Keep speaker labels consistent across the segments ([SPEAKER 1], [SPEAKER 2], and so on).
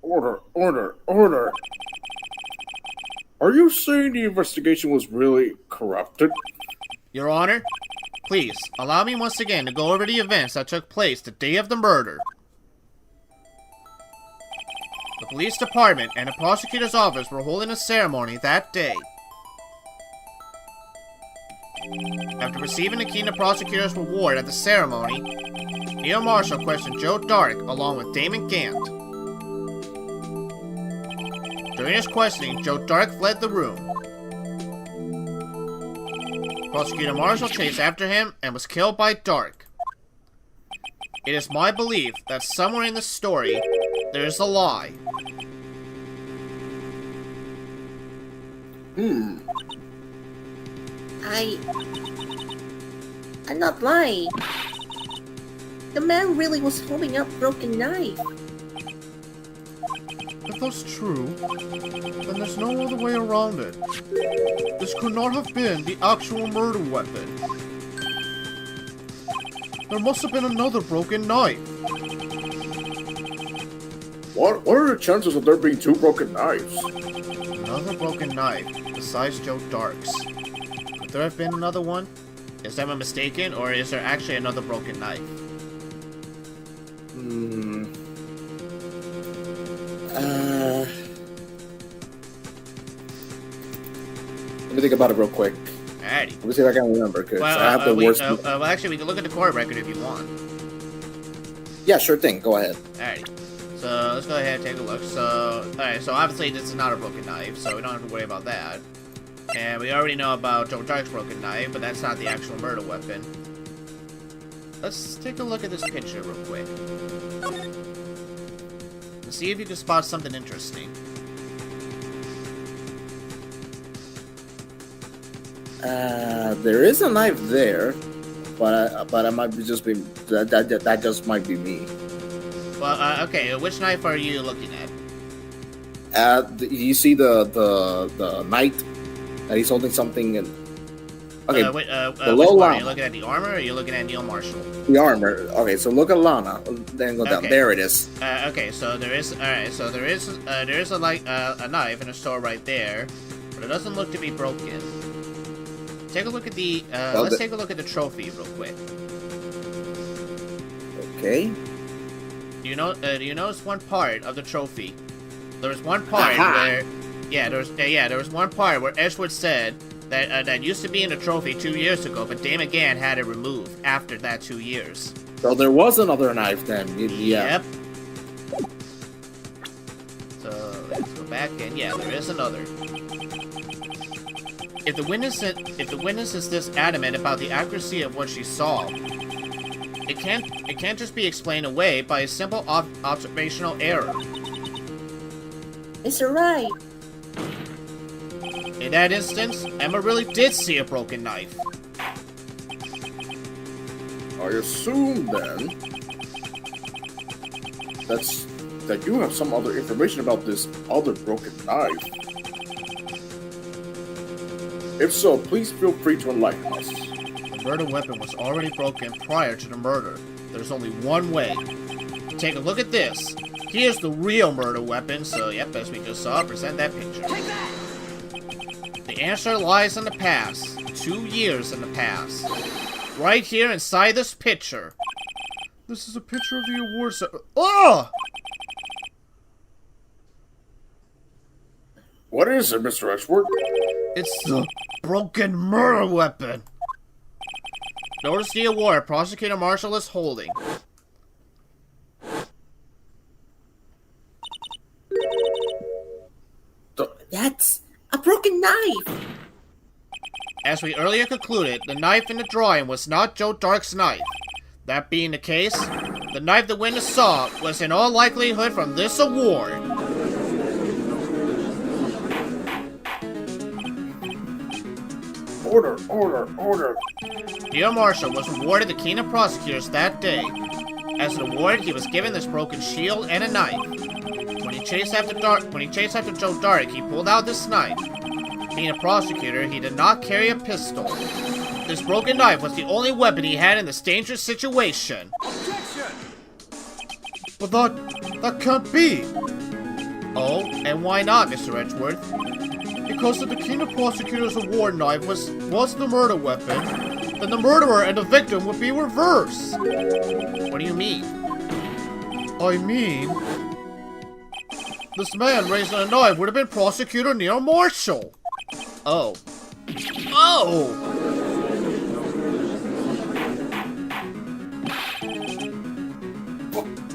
[SPEAKER 1] Order. Are you saying the investigation was really corrupted?
[SPEAKER 2] Your Honor, please, allow me once again to go over the events that took place the day of the murder. The police department and the prosecutor's office were holding a ceremony that day. After receiving the Kena prosecutor's reward at the ceremony, Neil Marshall questioned Joe Dark along with Damon Gant. During his questioning, Joe Dark fled the room. Prosecutor Marshall chased after him and was killed by Dark. It is my belief that somewhere in the story, there is a lie.
[SPEAKER 3] I'm not lying. The man really was holding up a broken knife.
[SPEAKER 2] If that's true, then there's no other way around it. This could not have been the actual murder weapon. There must have been another broken knife.
[SPEAKER 1] What are the chances of there being two broken knives?
[SPEAKER 2] Another broken knife, besides Joe Dark's. Could there have been another one? Is that mistaken, or is there actually another broken knife?
[SPEAKER 1] Let me think about it real quick.
[SPEAKER 2] Alrighty.
[SPEAKER 1] Let me see if I can remember, because I have the worst...
[SPEAKER 2] well, actually, we can look at the court record if you want.
[SPEAKER 1] Yeah, sure thing. Go ahead.
[SPEAKER 2] Alrighty. So, let's go ahead and take a look. So, alright, so obviously this is not a broken knife, so we don't have to worry about that. And we already know about Joe Dark's broken knife, but that's not the actual murder weapon. Let's take a look at this picture real quick. And see if you can spot something interesting.
[SPEAKER 1] There is a knife there, but I might be just be that just might be me.
[SPEAKER 2] Well, okay, which knife are you looking at?
[SPEAKER 1] You see the knight that he's holding something in. Okay,
[SPEAKER 2] which
[SPEAKER 1] below
[SPEAKER 2] one? Are
[SPEAKER 1] Lana.
[SPEAKER 2] you looking at the armor, or are you looking at Neil Marshall?
[SPEAKER 1] The armor. Okay, so look at Lana, then go down.
[SPEAKER 2] Okay.
[SPEAKER 1] There it is.
[SPEAKER 2] Okay, so there is. Alright, so there is a knife in a store right there, but it doesn't look to be broken. Take a look at the. Let's take a look at the trophy real quick.
[SPEAKER 1] Okay.
[SPEAKER 2] Do you notice one part of the trophy? There was one part where, there was one part where Edgewood said that that used to be in the trophy 2 years ago, but Damon Gant had it removed after that 2 years.
[SPEAKER 1] So there was another knife then. Yeah.
[SPEAKER 2] Yep. So let's go back and yeah, there is another. If the witness is this adamant about the accuracy of what she saw, it can't just be explained away by a simple observational error.
[SPEAKER 3] It's alright.
[SPEAKER 2] In that instance, Emma really did see a broken knife.
[SPEAKER 1] I assume then that you have some other information about this other broken knife. If so, please feel free to enlighten us.
[SPEAKER 2] The murder weapon was already broken prior to the murder. There's only one way. Take a look at this. Here's the real murder weapon, so yep, as we just saw, present that picture. Take that! The answer lies in the past. 2 years in the past. Right here inside this picture. This is a picture of the award Oh!
[SPEAKER 1] What is it, Mr. Edgeworth?
[SPEAKER 2] It's the broken murder weapon. Notice the award Prosecutor Marshall is holding.
[SPEAKER 3] That's a broken knife.
[SPEAKER 2] As we earlier concluded, the knife in the drawing was not Joe Dark's knife. That being the case, the knife the witness saw was in all likelihood from this award.
[SPEAKER 1] Order.
[SPEAKER 2] Neil Marshall was awarded the Kena prosecutors that day. As an award, he was given this broken shield and a knife. When he chased after Joe Dark, he pulled out this knife. Being a prosecutor, he did not carry a pistol. This broken knife was the only weapon he had in this dangerous situation.
[SPEAKER 4] Objection!
[SPEAKER 2] But that can't be. Oh, and why not, Mr. Edgeworth? Because if the King of Prosecutors Award knife was the murder weapon, then the murderer and the victim would be reversed. What do you mean? I mean, this man raising a knife would have been Prosecutor Neil Marshall. Oh. Oh!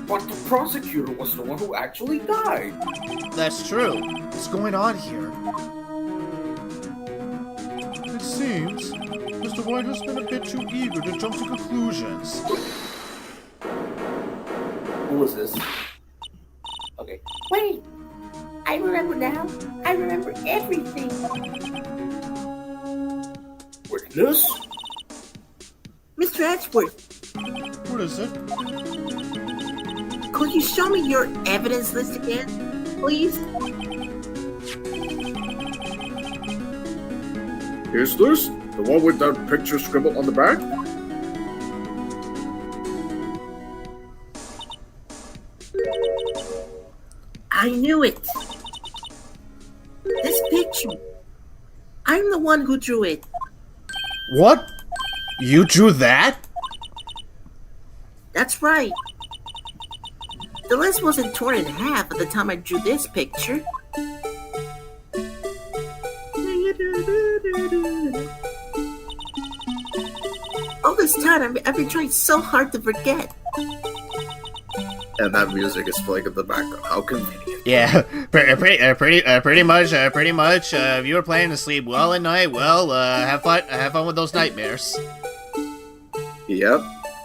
[SPEAKER 1] But the prosecutor was the one who actually died.
[SPEAKER 2] That's true. What's going on here? It seems Mr. White has been a bit too eager to jump to conclusions.
[SPEAKER 1] Who was this? Okay.
[SPEAKER 3] Wait! I remember now. I remember everything.
[SPEAKER 1] Witness?
[SPEAKER 3] Mr. Edgeworth,
[SPEAKER 2] What is it?
[SPEAKER 3] could you show me your evidence list again, please?
[SPEAKER 1] Is this the one with that picture scribbled on the back?
[SPEAKER 3] I knew it. This picture. I'm the one who drew it.
[SPEAKER 2] What? You drew that?
[SPEAKER 3] That's right. The list wasn't torn in half at the time I drew this picture. All this time, I've been trying so hard to forget.
[SPEAKER 1] And that music is playing in the background. How convenient.
[SPEAKER 2] Yeah, pretty much. If you were planning to sleep well at night, well, have fun with those nightmares.
[SPEAKER 1] Yep.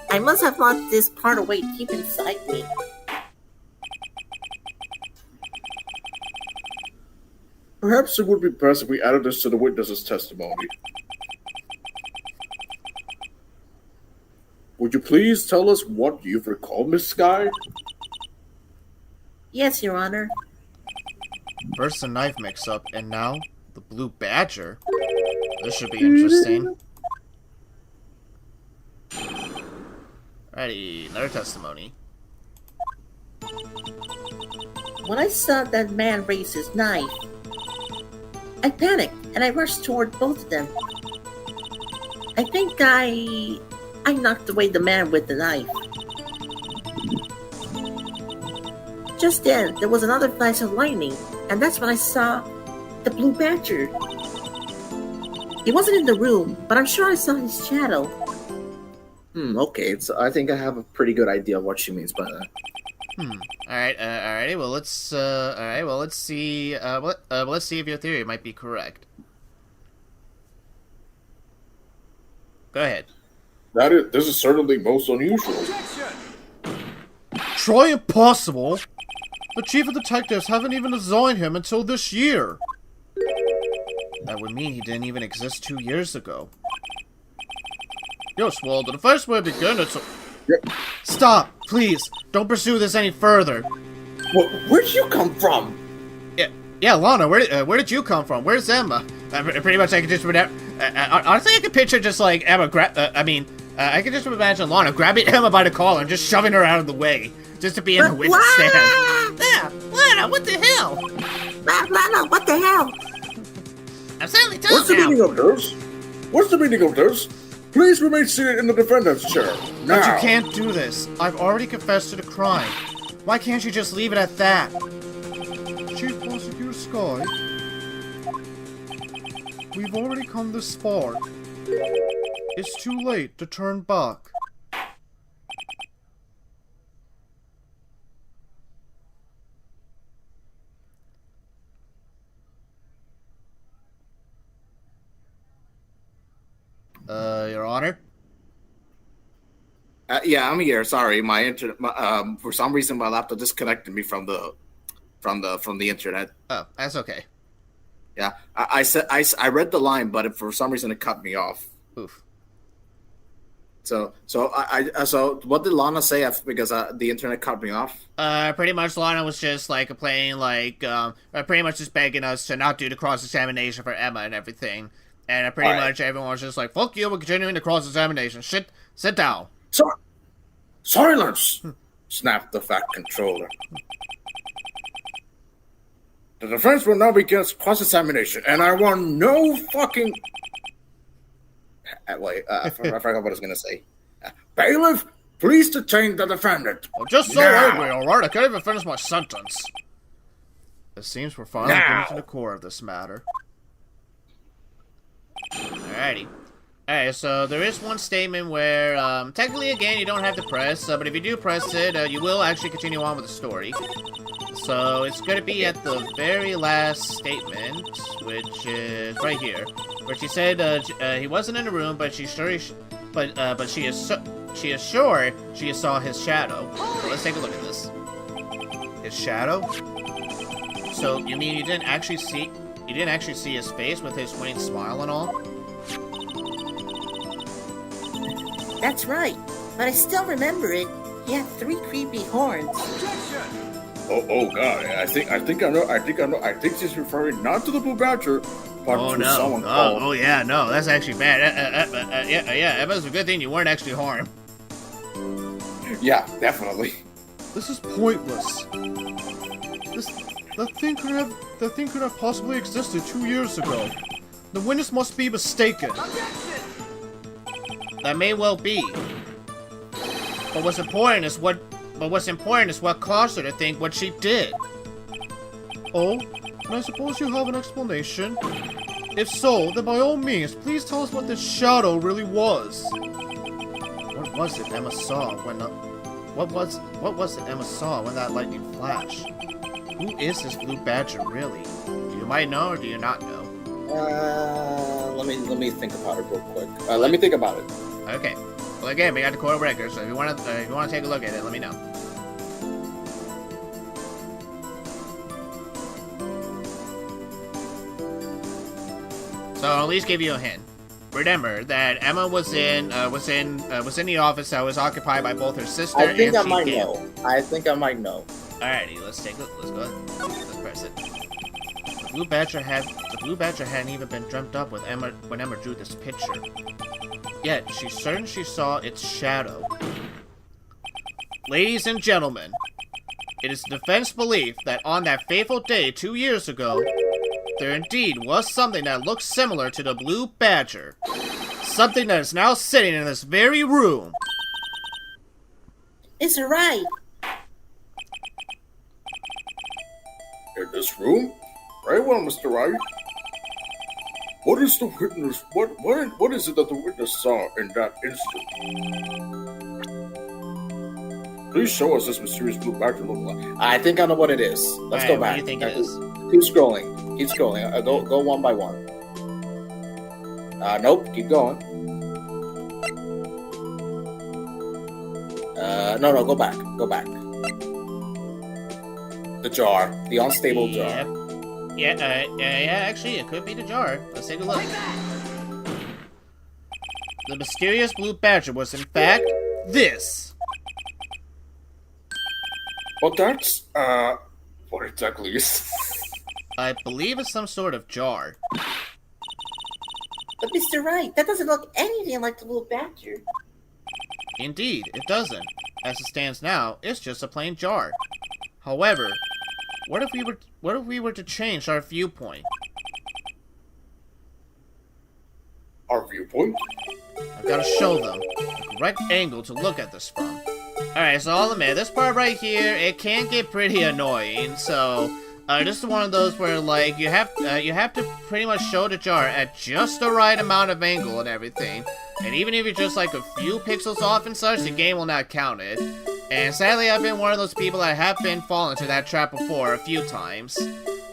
[SPEAKER 3] I must have locked this part away deep inside me.
[SPEAKER 1] Perhaps it would be best if we added this to the witness's testimony. Would you please tell us what you recall, Miss Sky?
[SPEAKER 3] Yes, Your Honor.
[SPEAKER 2] First the knife mix-up, and now the blue badger. This should be interesting. Alrighty, another testimony.
[SPEAKER 3] When I saw that man raise his knife, I panicked and I rushed toward both of them. I think I knocked away the man with the knife. Just then, there was another flash of lightning, and that's when I saw the blue badger. He wasn't in the room, but I'm sure I saw his shadow.
[SPEAKER 1] Okay, so I think I have a pretty good idea of what she means by that.
[SPEAKER 2] Alrighty, well let's see, let's see if your theory might be correct. Go ahead.
[SPEAKER 1] This is certainly most unusual.
[SPEAKER 2] Try impossible? The chief of detectives haven't even assigned him until this year. That would mean he didn't even exist 2 years ago. Yes, well, the first way to begin is...
[SPEAKER 1] Yep.
[SPEAKER 2] Stop, please. Don't pursue this any further.
[SPEAKER 1] Where'd you come from?
[SPEAKER 2] Yeah, Lana, where did you come from? Where's Emma? Pretty much, I could just... honestly, I could picture just, like, Emma I could just imagine Lana grabbing Emma by the collar and just shoving her out of the way. Just to be in the witness stand. Yeah, Lana, what the hell?
[SPEAKER 3] Lana, what the hell?
[SPEAKER 2] I'm suddenly telling
[SPEAKER 1] What's the meaning of this? What's the meaning of this? Please remain seated in the defendant's chair. Now.
[SPEAKER 2] But you can't do this. I've already confessed to the crime. Why can't you just leave it at that? Chief Prosecutor Sky, we've already come this far. It's too late to turn back. Your Honor?
[SPEAKER 1] Yeah, I'm here. Sorry, my internet. For some reason, my laptop disconnected me from the internet.
[SPEAKER 2] Oh, that's okay.
[SPEAKER 1] Yeah, I read the line, but for some reason it cut me off.
[SPEAKER 2] Oof.
[SPEAKER 1] So what did Lana say? Because the internet cut me off.
[SPEAKER 2] Pretty much Lana was just like playing pretty much just begging us to not do the cross-examination for Emma and everything. And pretty much everyone was just like, fuck you, we're continuing the cross-examination. Sit down.
[SPEAKER 1] Silence! Snapped the fat controller. The defense will now begin cross-examination, and I want no fucking... Wait, I forgot what I was gonna say. Bailiff, please detain the defendant.
[SPEAKER 2] I'm just so
[SPEAKER 1] Now.
[SPEAKER 2] angry, alright? I can't even finish my sentence. It seems we're finally getting to the core of this matter. Alrighty. Alright, so there is one statement where, technically, again, you don't have to press, but if you do press it, you will actually continue on with the story. So, it's gonna be at the very last statement, which is right here, where she said, he wasn't in the room, but she's sure but she is sure she saw his shadow. So let's take a look at this. His shadow? So, you mean you didn't actually see his face with his winning smile and all?
[SPEAKER 3] That's right, but I still remember it. He had 3 creepy horns.
[SPEAKER 1] Oh God! I think I know. I think she's referring not to the Blue Badger, but to someone called.
[SPEAKER 2] Oh yeah, no, that's actually bad. Yeah, it was a good thing you weren't actually harmed.
[SPEAKER 1] Yeah, definitely.
[SPEAKER 2] This is pointless. That thing could have possibly existed 2 years ago. The witness must be mistaken. That may well be. But what's important is what caused her to think what she did. Oh, and I suppose you have an explanation. If so, then by all means, please tell us what this shadow really was. What was it Emma saw when that lightning flashed? Who is this Blue Badger really? Do you might know or do you not know?
[SPEAKER 1] Let me think about it real quick. Let me think about it.
[SPEAKER 2] Okay. Well, again, we got the court record, so if you want to take a look at it, let me know. So I'll at least give you a hint. Remember that Emma was in the office that was occupied by both her sister and Chief Gale.
[SPEAKER 1] I think I might know.
[SPEAKER 2] Alrighty, let's go ahead. Let's press it. The Blue Badger hadn't even been dreamt up with Emma when Emma drew this picture. Yet she's certain she saw its shadow. Ladies and gentlemen, it is the defense belief that on that fateful day 2 years ago, there indeed was something that looked similar to the Blue Badger. Something that is now sitting in this very room.
[SPEAKER 3] Is it right?
[SPEAKER 1] In this room? Very well, Mr. Wright. What is the witness? What is it that the witness saw in that instant? Please show us this mysterious Blue Badger look like. I think I know what it is. Let's go back.
[SPEAKER 2] What do you think it is?
[SPEAKER 1] Keep scrolling. Go one by one. Nope. Keep going. No. Go back. The jar. The unstable jar.
[SPEAKER 2] Yeah, actually, it could be the jar. Let's take a look. The mysterious Blue Badger was, in fact, this.
[SPEAKER 1] But that's, what exactly is...
[SPEAKER 2] I believe it's some sort of jar.
[SPEAKER 3] But Mr. Wright, that doesn't look anything like the Blue Badger.
[SPEAKER 2] Indeed, it doesn't. As it stands now, it's just a plain jar. However, what if we were to change our viewpoint?
[SPEAKER 1] Our viewpoint?
[SPEAKER 2] I've got to show them the correct angle to look at this from. Alright, so I'll admit, this part right here, it can get pretty annoying, so... this is one of those where, like, you have to pretty much show the jar at just the right amount of angle and everything. And even if you're just, like, a few pixels off and such, the game will not count it. And sadly, I've been one of those people that have been fallen into that trap before a few times.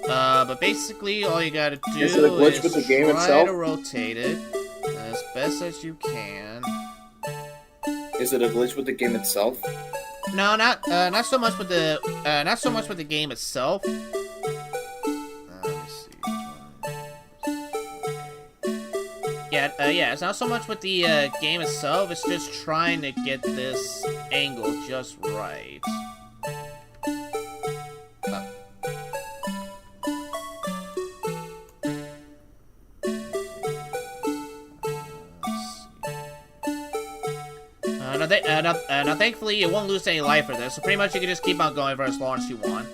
[SPEAKER 2] But basically, all you gotta do is
[SPEAKER 1] it a glitch with the game
[SPEAKER 2] try
[SPEAKER 1] itself?
[SPEAKER 2] to rotate it as best as you can.
[SPEAKER 1] Is it a glitch with the game itself?
[SPEAKER 2] No, not so much with the game itself. Let me see. Yeah, it's not so much with the game itself. It's just trying to get this angle just right. Now, thankfully, you won't lose any life for this, so pretty much you can just keep on going for as long as you want.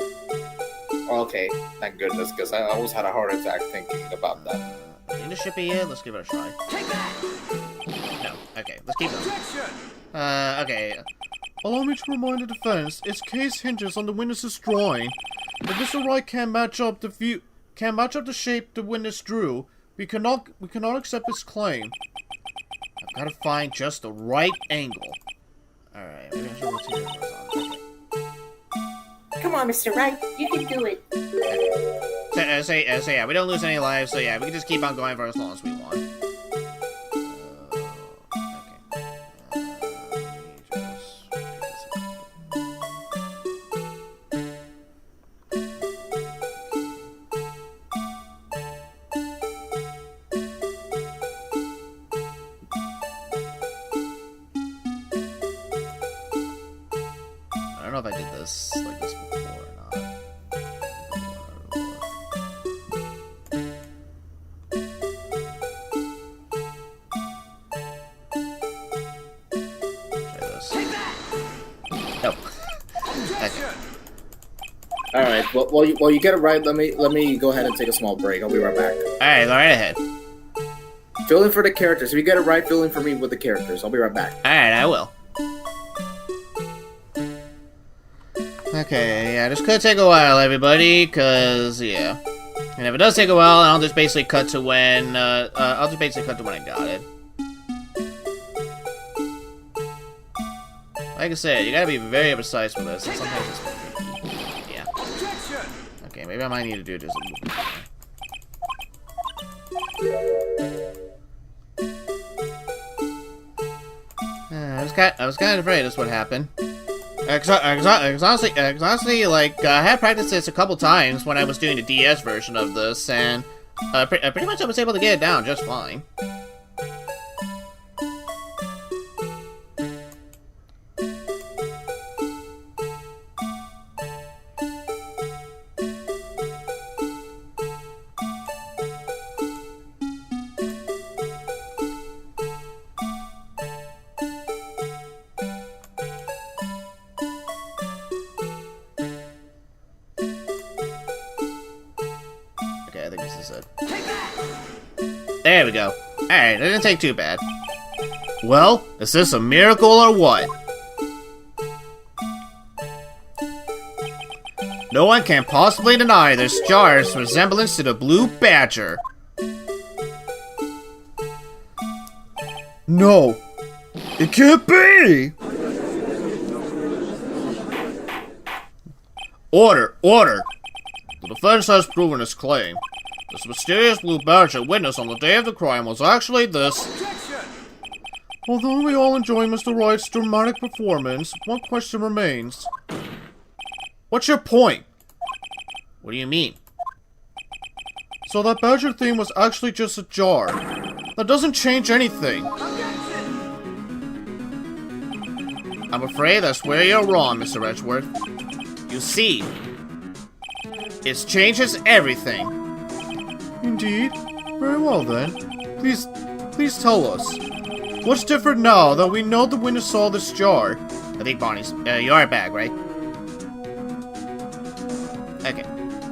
[SPEAKER 4] Okay, thank goodness, because I almost had a heart attack thinking about that.
[SPEAKER 2] Leadership here? Let's give it a try. No. Okay, let's keep going. Okay. Allow me to remind the defense, its case hinges on the witness's drawing. If Mr. Wright can't match up the shape the witness drew, we cannot accept his claim. I've got to find just the right angle. Alright, maybe I should rotate it horizontal.
[SPEAKER 3] Come on, Mr. Wright, you can do it.
[SPEAKER 2] So yeah, we don't lose any lives, so yeah, we can just keep on going for as long as we want. I don't know if I did this like this before or not. Try this. Nope. Okay.
[SPEAKER 4] All right. Well, while you get it right, let me go ahead and take a small break. I'll be right back.
[SPEAKER 2] Alright, go right ahead.
[SPEAKER 4] Fill in for the characters. If you get it right, fill in for me with the characters. I'll be right back.
[SPEAKER 2] Alright, I will. Okay, yeah, this could take a while, everybody, cause yeah. And if it does take a while, I'll just basically cut to when I got it. Like I said, you gotta be very precise with this, and sometimes it's tricky. Yeah. Okay, maybe I might need to do this a little bit more. I was kind of afraid that's what happened. Honestly, like, I had practiced this a couple times when I was doing the DS version of this, and pretty much I was able to get it down just fine. Okay, I think this is it. There we go. Alright, it didn't take too bad. Well, is this a miracle or what? No one can possibly deny this jar's resemblance to the Blue Badger. No! It can't be! Order! Order! The defense has proven its claim. This mysterious Blue Badger witnessed on the day of the crime was actually this. Although we all enjoy Mr. Wright's dramatic performance, one question remains. What's your point? What do you mean? So that Badger theme was actually just a jar. That doesn't change anything. I'm afraid that's where you're wrong, Mr. Edgeworth. You see, it changes everything. Indeed? Very well then. Please tell us. What's different now that we know the witness saw this jar? I think Bonnie's, you are back, right? Okay.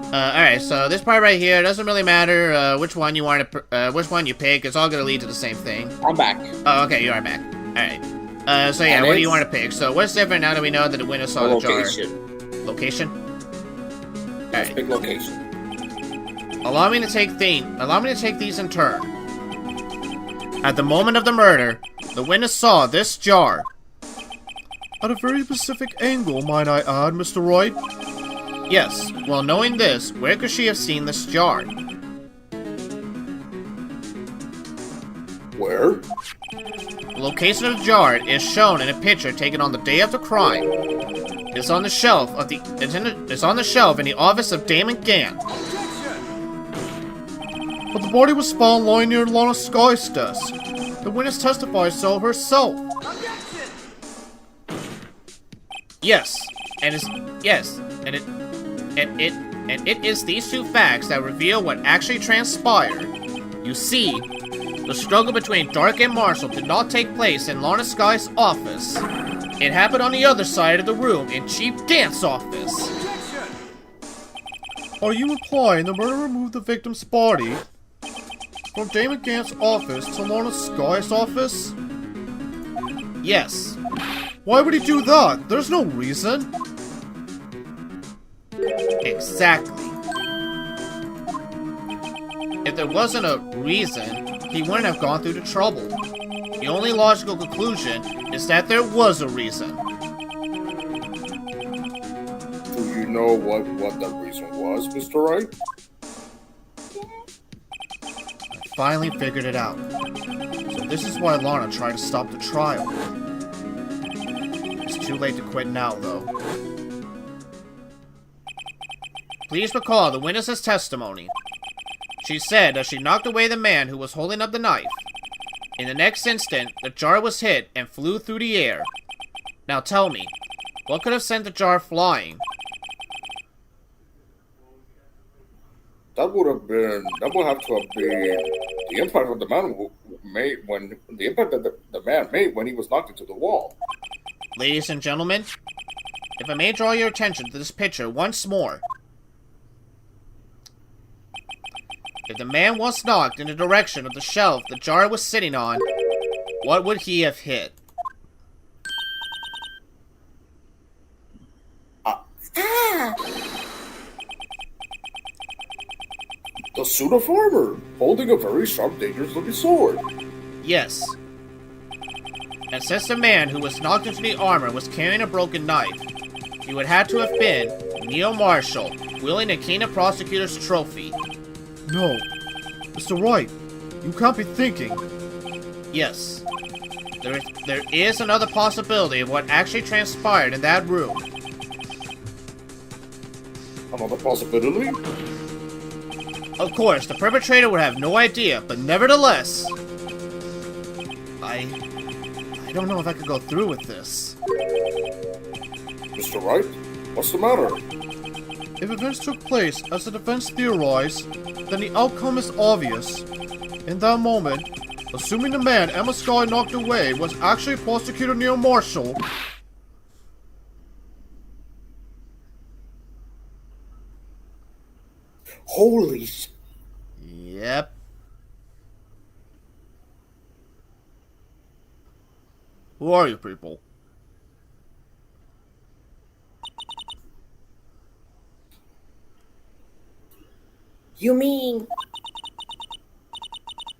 [SPEAKER 2] Alright, so this part right here doesn't really matter, which one you want to, which one you pick, it's all gonna lead to the same thing.
[SPEAKER 4] I'm back.
[SPEAKER 2] Oh, okay, you are back. Alright. So yeah, what do you want to pick? So what's different now that we know that the witness saw the jar? Location? Alright.
[SPEAKER 4] Big location.
[SPEAKER 2] Allow me to take these in turn. At the moment of the murder, the witness saw this jar. At a very specific angle, might I add, Mr. Wright? Yes. Well, knowing this, where could she have seen this jar?
[SPEAKER 1] Where?
[SPEAKER 2] The location of the jar is shown in a picture taken on the day of the crime. It's on the shelf of it's on the shelf in the office of Damon Gant. But the body was found lying near Lana Sky's desk. The witness testifies so herself. Yes, and it is these two facts that reveal what actually transpired. You see, the struggle between Dark and Marshall did not take place in Lana Sky's office. It happened on the other side of the room in Chief Gant's office. Are you implying the murderer moved the victim's body from Damon Gant's office to Lorna Sky's office? Yes. Why would he do that? There's no reason. Exactly. If there wasn't a reason, he wouldn't have gone through the trouble. The only logical conclusion is that there was a reason.
[SPEAKER 1] Do you know what that reason was, Mr. Wright?
[SPEAKER 2] I finally figured it out. So this is why Lorna tried to stop the trial. It's too late to quit now, though. Please recall the witness's testimony. She said that she knocked away the man who was holding up the knife. In the next instant, the jar was hit and flew through the air. Now tell me, what could have sent the jar flying?
[SPEAKER 1] That would have to have been the impact that the man made when he was knocked into the wall.
[SPEAKER 2] Ladies and gentlemen, if I may draw your attention to this picture once more. If the man was knocked in the direction of the shelf the jar was sitting on, what would he have hit?
[SPEAKER 1] The suit of armor, holding a very sharp, dangerous-looking sword.
[SPEAKER 2] Yes. And since the man who was knocked into the armor was carrying a broken knife, he would have to have been Neil Marshall, wielding a Kena Prosecutor's trophy. No. Mr. Wright, you can't be thinking. Yes. There is another possibility of what actually transpired in that room.
[SPEAKER 1] Another possibility?
[SPEAKER 2] Of course, the perpetrator would have no idea, but nevertheless... I don't know if I could go through with this.
[SPEAKER 1] Mr. Wright, what's the matter?
[SPEAKER 2] If events took place as the defense theorized, then the outcome is obvious. In that moment, assuming the man Emma Sky knocked away was actually Prosecutor Neil Marshall...
[SPEAKER 1] Holy sh...
[SPEAKER 2] Yep. Who are you people?
[SPEAKER 3] You mean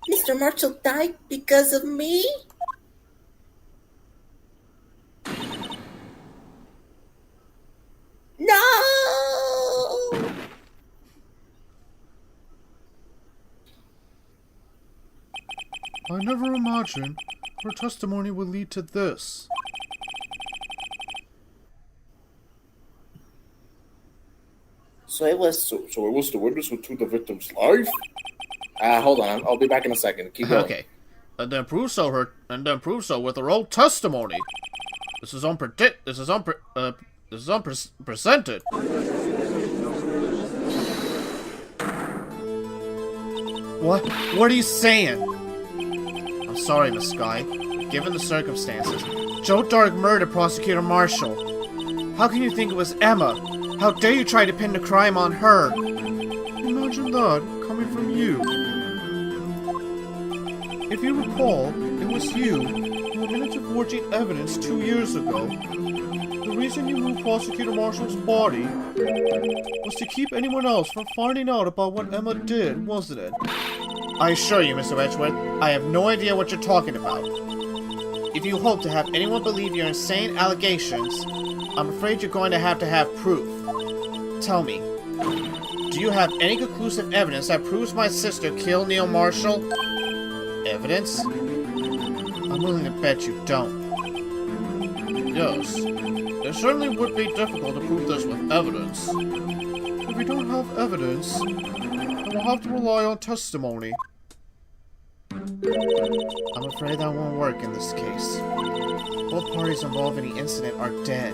[SPEAKER 3] Mr. Marshall died because of me? No!
[SPEAKER 2] I never imagined her testimony would lead to this.
[SPEAKER 3] So it was...
[SPEAKER 1] So it was the witness who took the victim's life?
[SPEAKER 4] Hold on. I'll be back in a second. Keep going.
[SPEAKER 2] Okay. And then prove so with her own testimony. This is unprecedented. What are you saying? I'm sorry, Miss Sky. Given the circumstances, Joe Dark murdered Prosecutor Marshall. How can you think it was Emma? How dare you try to pin the crime on her? Imagine that coming from you. If you recall, it was you who admitted to forging evidence 2 years ago. The reason you moved Prosecutor Marshall's body was to keep anyone else from finding out about what Emma did, wasn't it? I assure you, Mr. Edgeworth, I have no idea what you're talking about. If you hope to have anyone believe your insane allegations, I'm afraid you're going to have proof. Tell me, do you have any conclusive evidence that proves my sister killed Neil Marshall? Evidence? I'm willing to bet you don't. Yes, it certainly would be difficult to prove this with evidence. If we don't have evidence, then we'll have to rely on testimony. I'm afraid that won't work in this case. Both parties involved in the incident are dead.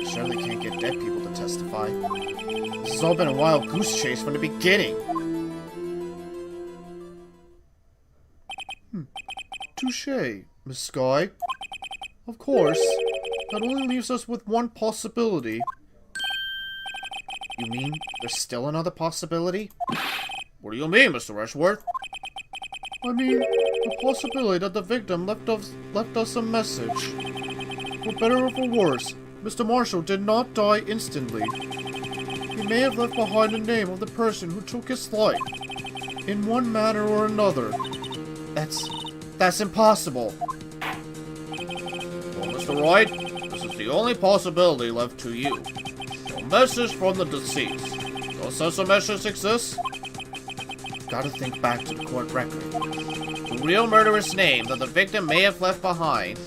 [SPEAKER 2] Surely can't get dead people to testify. This has all been a wild goose chase from the beginning. Touché, Miss Sky. Of course, that only leaves us with one possibility. You mean there's still another possibility? What do you mean, Mr. Rushworth? I mean, the possibility that the victim left us a message. For better or for worse, Mr. Marshall did not die instantly. He may have left behind the name of the person who took his life, in one manner or another. That's impossible. Well, Mr. Wright, this is the only possibility left to you. A message from the deceased. No such a message exists? Gotta think back to the court record. The real murderer's name that the victim may have left behind.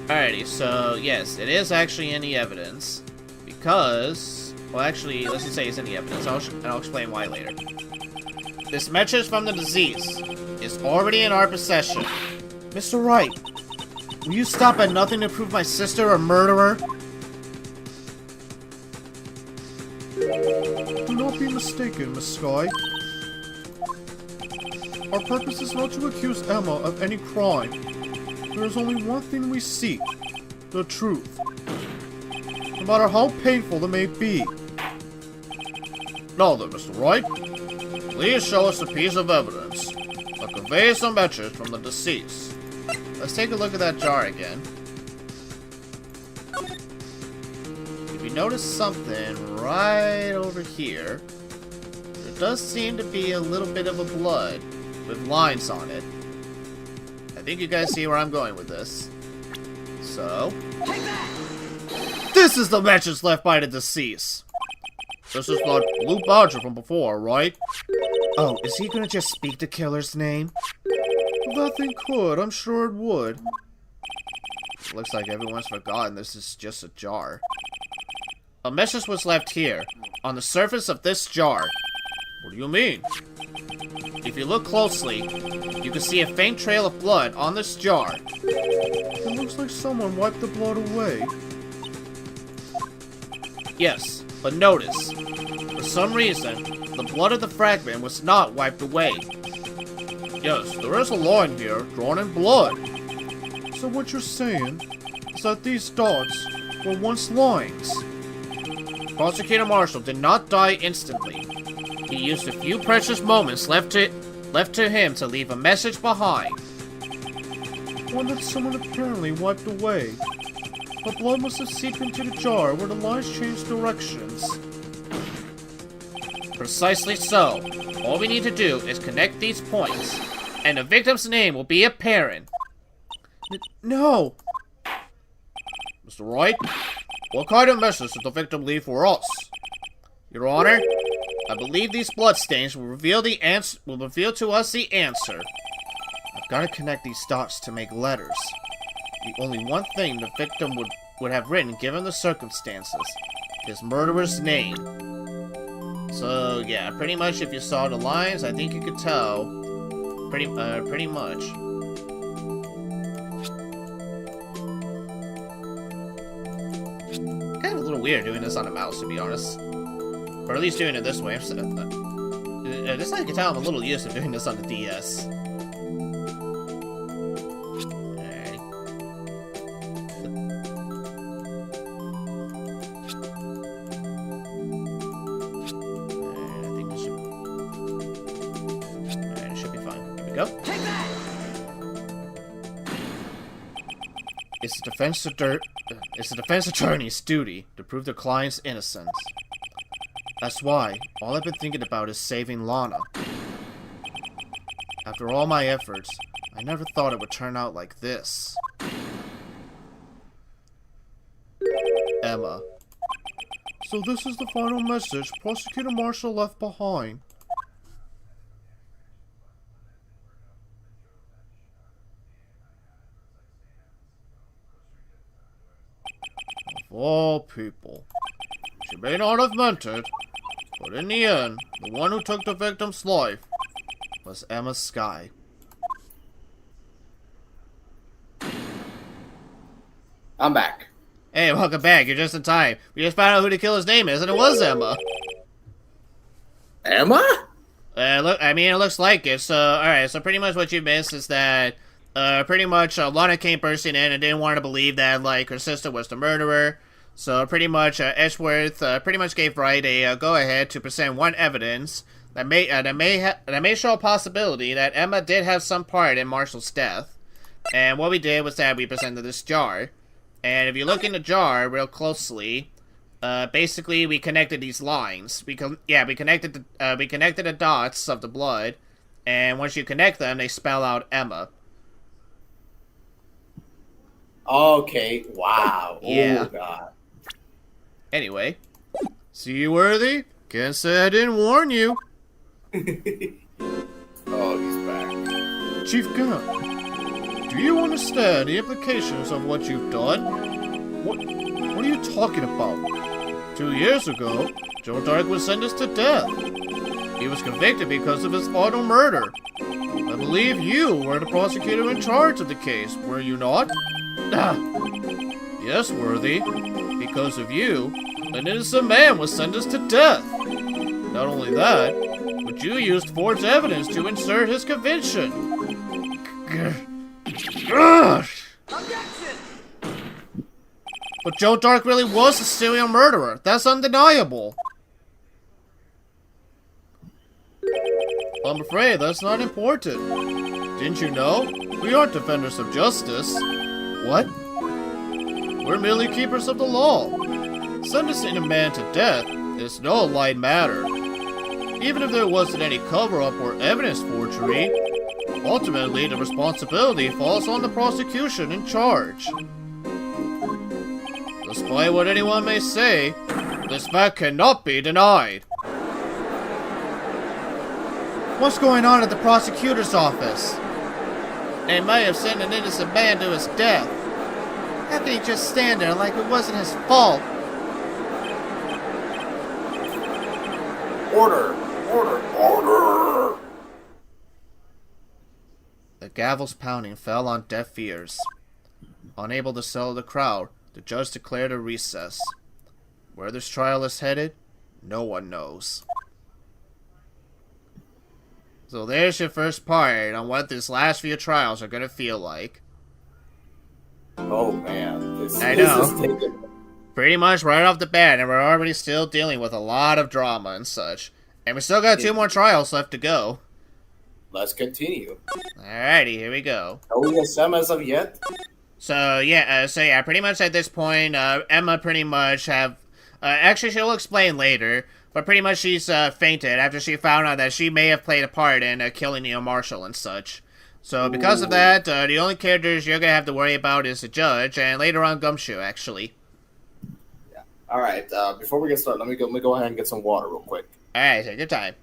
[SPEAKER 2] Alrighty, so yes, it is actually in the evidence. Because, well actually, let's just say it's in the evidence. I'll explain why later. This message from the deceased is already in our possession. Mr. Wright, will you stop at nothing to prove my sister a murderer? Do not be mistaken, Miss Skye. Our purpose is not to accuse Emma of any crime. There is only one thing we seek, the truth. No matter how painful it may be. Now then, Mr. Wright, please show us a piece of evidence that conveys a message from the deceased. Let's take a look at that jar again. If you notice something right over here, there does seem to be a little bit of a blood with lines on it. I think you guys see where I'm going with this. So, this is the message left by the deceased. This is not Blue Badger from before, right? Oh, is he gonna just speak the killer's name? Well, that thing could. I'm sure it would. Looks like everyone's forgotten this is just a jar. A message was left here, on the surface of this jar. What do you mean? If you look closely, you can see a faint trail of blood on this jar. It looks like someone wiped the blood away. Yes, but notice, for some reason, the blood of the fragment was not wiped away. Yes, there is a line here, drawn in blood. So what you're saying is that these dots were once lines? Prosecutor Marshall did not die instantly. He used a few precious moments left to him to leave a message behind. One that someone apparently wiped away. The blood must have seeped into the jar where the lines changed directions. Precisely so. All we need to do is connect these points, and the victim's name will be apparent. No! Mr. Wright, what kind of message did the victim leave for us? Your Honor, I believe these bloodstains will reveal to us the answer. I've got to connect these dots to make letters. The only one thing the victim would have written given the circumstances. His murderer's name. So, yeah, pretty much if you saw the lines, I think you could tell. Pretty much. Kind of a little weird doing this on a mouse, to be honest. Or at least doing it this way. This I can tell I'm a little used to doing this on the DS. Alright. I think this should... Alright, it should be fine. Here we go. Take that! It's the defense attorney's duty to prove their client's innocence. That's why all I've been thinking about is saving Lana. After all my efforts, I never thought it would turn out like this. Emma. So this is the final message Prosecutor Marshall left behind. Of all people. She may not have meant it, but in the end, the one who took the victim's life was Emma Skye.
[SPEAKER 4] I'm back.
[SPEAKER 2] Hey, welcome back. You're just in time. We just found out who the killer's name is, and it was Emma.
[SPEAKER 4] Emma?
[SPEAKER 2] Look, I mean, it looks like it. So, alright, so pretty much what you missed is that, pretty much Lana came bursting in and didn't want to believe that, like, her sister was the murderer. So pretty much, Edgeworth pretty much gave Wright a go-ahead to present one evidence that may show a possibility that Emma did have some part in Marshall's death. And what we did was that we presented this jar. And if you look in the jar real closely, basically we connected these lines. We connected the dots of the blood, and once you connect them, they spell out Emma.
[SPEAKER 4] Okay. Wow.
[SPEAKER 2] Yeah.
[SPEAKER 4] Oh God.
[SPEAKER 2] Anyway, Seaworthy, can't say I didn't warn you.
[SPEAKER 4] Oh, he's back.
[SPEAKER 2] Chief Gunn, do you understand the implications of what you've done? What are you talking about? 2 years ago, Joe Dark was sentenced to death. He was convicted because of his auto murder. I believe you were the prosecutor in charge of the case, were you not? Yes, Worthy. Because of you, an innocent man was sentenced to death. Not only that, but you used forged evidence to insert his conviction. But Joe Dark really was a serial murderer. That's undeniable. I'm afraid that's not important. Didn't you know? We aren't defenders of justice. What? We're merely keepers of the law. Sentencing a man to death is no light matter. Even if there wasn't any cover-up or evidence forgery, ultimately the responsibility falls on the prosecution in charge. Despite what anyone may say, this fact cannot be denied. What's going on at the prosecutor's office? They may have sent an innocent man to his death. How can he just stand there like it wasn't his fault?
[SPEAKER 4] Order! Order! Order!
[SPEAKER 2] The gavel's pounding fell on deaf ears. Unable to settle the crowd, the judge declared a recess. Where this trial is headed, no one knows. So there's your first part on what these last few trials are gonna feel like.
[SPEAKER 4] Oh man,
[SPEAKER 2] I know.
[SPEAKER 4] This is taking...
[SPEAKER 2] Pretty much right off the bat, and we're already still dealing with a lot of drama and such. And we still got 2 more trials left to go.
[SPEAKER 4] Let's continue.
[SPEAKER 2] Alrighty, here we go.
[SPEAKER 4] Are we SM as of yet?
[SPEAKER 2] So pretty much at this point, Emma pretty much have... actually, she'll explain later, but pretty much she's fainted after she found out that she may have played a part in killing Neil Marshall and such. So because of that, the only characters you're gonna have to worry about is the judge, and later on Gumshoe, actually.
[SPEAKER 4] Yeah. Alright, before we get started, let me go ahead and get some water real quick.
[SPEAKER 2] Alright, take your time.